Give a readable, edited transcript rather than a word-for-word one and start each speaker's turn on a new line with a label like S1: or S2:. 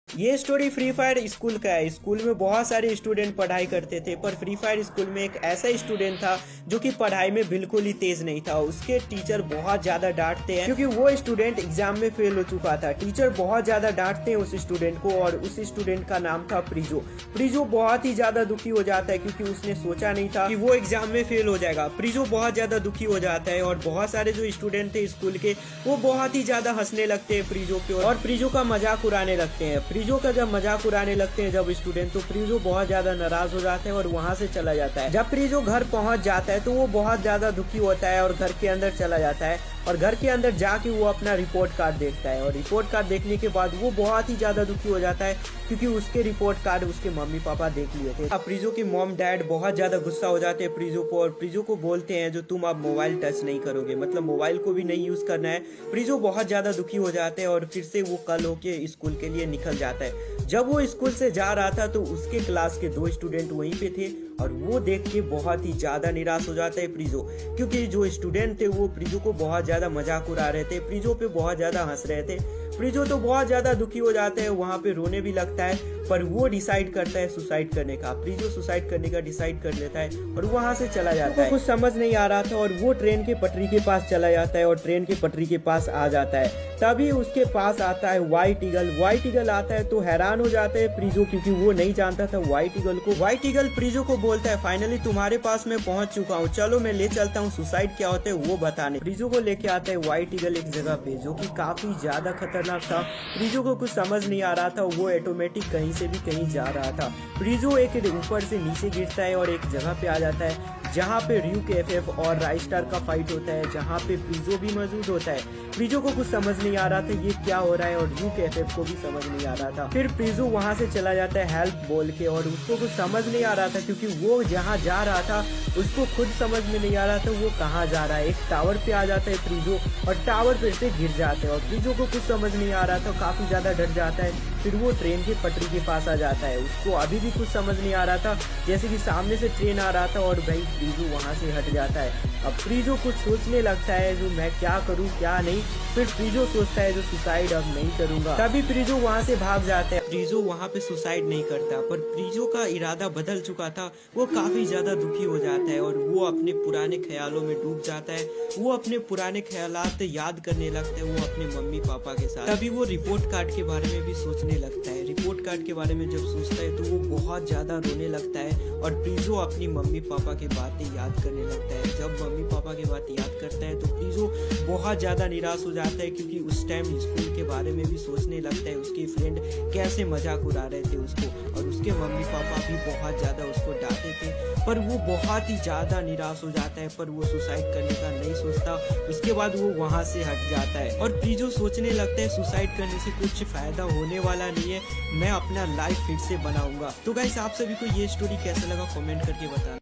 S1: ये story free fire school का है। स्कूल में बहुत सारे स्टूडेंट पढ़ाई करते थे, पर फ्री फायर स्कूल में एक ऐसा स्टूडेंट था जो कि पढ़ाई में बिल्कुल ही तेज नहीं था। उसके टीचर बहुत ज्यादा डांटते हैं क्योंकि वो स्टूडेंट एग्जाम में फेल हो चुका था। टीचर बहुत ज्यादा डांटते हैं उस स्टूडेंट को, और उस स्टूडेंट का नाम था प्रिजो। प्रिजो बहुत ही ज्यादा दुखी हो जाता है क्योंकि उसने सोचा नहीं था कि वो एग्जाम में फेल हो जाएगा। प्रिजो बहुत ज्यादा दुखी हो जाता है, और बहुत सारे जो स्टूडेंट थे स्कूल के वो बहुत ही ज्यादा हंसने लगते हैं प्रिजो पे, और प्रिजो का मजाक उड़ाने लगते हैं। प्रिजो का जब मजाक उड़ाने लगते हैं जब स्टूडेंट, तो प्रिजो बहुत ज्यादा नाराज हो जाता है और वहां से चला जाता है। जब प्रिजो घर पहुंच जाता है तो वो बहुत ज्यादा दुखी होता है और घर के अंदर चला जाता है, और घर के अंदर जाके वो अपना रिपोर्ट कार्ड देखता है। और रिपोर्ट कार्ड देखने के बाद वो बहुत ही ज्यादा दुखी हो जाता है क्योंकि उसके रिपोर्ट कार्ड उसके मम्मी पापा देख लिए थे। अब प्रिजो के मॉम डैड बहुत ज्यादा गुस्सा हो जाते हैं प्रिजो को, और प्रिजो को बोलते हैं जो तुम अब मोबाइल टच नहीं करोगे, मतलब मोबाइल को भी नहीं यूज करना है। प्रिजो बहुत ज्यादा दुखी हो जाते हैं और फिर से वो कल होके स्कूल के लिए निकल जाता है। जब वो स्कूल से जा रहा था तो उसके क्लास के 2 स्टूडेंट वहीं पे थे, और वो देख के बहुत ही ज्यादा निराश हो जाता है प्रिजो, क्योंकि जो स्टूडेंट थे वो प्रिजो को बहुत ज्यादा मजाक उड़ा रहे थे, प्रिजो पे बहुत ज्यादा हंस रहे थे। प्रिजो तो बहुत ज्यादा दुखी हो जाता है, वहां पे रोने भी लगता है, पर वो डिसाइड करता है सुसाइड करने का। प्रिजो सुसाइड करने का डिसाइड कर लेता है और वहां से चला जाता है। कुछ समझ नहीं आ रहा था और वो ट्रेन के पटरी के पास चला जाता है और ट्रेन के पटरी के पास आ जाता है। तभी उसके पास आता है व्हाइट ईगल। व्हाइट ईगल आता है तो हैरान हो जाता है प्रिजो, क्योंकि वो नहीं जानता था व्हाइट ईगल को। व्हाइट ईगल प्रिजो को बोलता है फाइनली तुम्हारे पास मैं पहुंच चुका हूँ, चलो मैं ले चलता हूँ सुसाइड क्या होता है वो बताने। प्रिजो को लेके आता है व्हाइट ईगल एक जगह पे जो कि काफी ज्यादा खतरनाक था। प्रिजो को कुछ समझ नहीं आ रहा था, वो ऑटोमेटिक कहीं से भी कहीं जा रहा था। प्रिजो एक ऊपर से नीचे गिरता है और एक जगह पे आ जाता है जहाँ पे र्यूक एफएफ और राइस्टार का फाइट होता है, जहाँ पे प्रिजो भी मौजूद होता है। प्रिजो को कुछ समझ नहीं आ रहा था ये क्या हो रहा है, और र्यूक एफएफ को भी समझ नहीं आ रहा था। फिर प्रिजो वहां से चला जाता है हेल्प बोल के, और उसको कुछ समझ नहीं आ रहा था क्योंकि वो जहाँ जा रहा था उसको खुद समझ में नहीं आ रहा था वो कहाँ जा रहा है। एक टावर पे आ जाता है प्रिजो और टावर पे से गिर जाता है, और प्रिजो को कुछ समझ नहीं आ रहा था, काफी ज्यादा डर जाता है। फिर वो ट्रेन की पटरी के पास आ जाता है, उसको अभी भी कुछ समझ नहीं आ रहा था, जैसे कि सामने से ट्रेन आ रहा था और भाई प्रिजो वहां से हट जाता है। अब प्रिजो कुछ सोचने लगता है जो मैं क्या करूं क्या नहीं। फिर प्रिजो सोचता है जो सुसाइड अब नहीं करूंगा। तभी प्रिजो वहां से भाग जाता है। प्रिजो वहां पे सुसाइड नहीं करता, पर प्रिजो का इरादा बदल चुका था। वो काफी ज्यादा दुखी हो जाता है और वो अपने पुराने ख्यालों में डूब जाता है। वो अपने पुराने ख्यालात याद करने लगता है, वो अपने मम्मी पापा के साथ। तभी वो रिपोर्ट कार्ड के बारे में भी सोचने लगता है। रिपोर्ट कार्ड के बारे में जब सोचता है तो वो बहुत ज्यादा रोने लगता है, और प्रिजो अपनी मम्मी पापा की बातें याद करने लगता है। जब मम्मी पापा की बात याद करता है तो प्रिजो बहुत ज्यादा निराश हो जाता है, क्योंकि उस टाइम स्कूल के बारे में भी सोचने लगता है, उसके फ्रेंड कैसे मजाक उड़ा रहे थे उसको, और उसके मम्मी पापा भी बहुत ज्यादा उसको डांटे थे। पर वो बहुत ही ज्यादा निराश हो जाता है, पर वो सुसाइड करने का नहीं सोचता। उसके बाद वो वहां से हट जाता है, और प्रिजो सोचने लगता है सुसाइड करने से कुछ फायदा होने वाला नहीं है, मैं अपना लाइफ फिर से बनाऊंगा। तो गाइस आप सभी को ये स्टोरी कैसा लगा कमेंट करके बताना।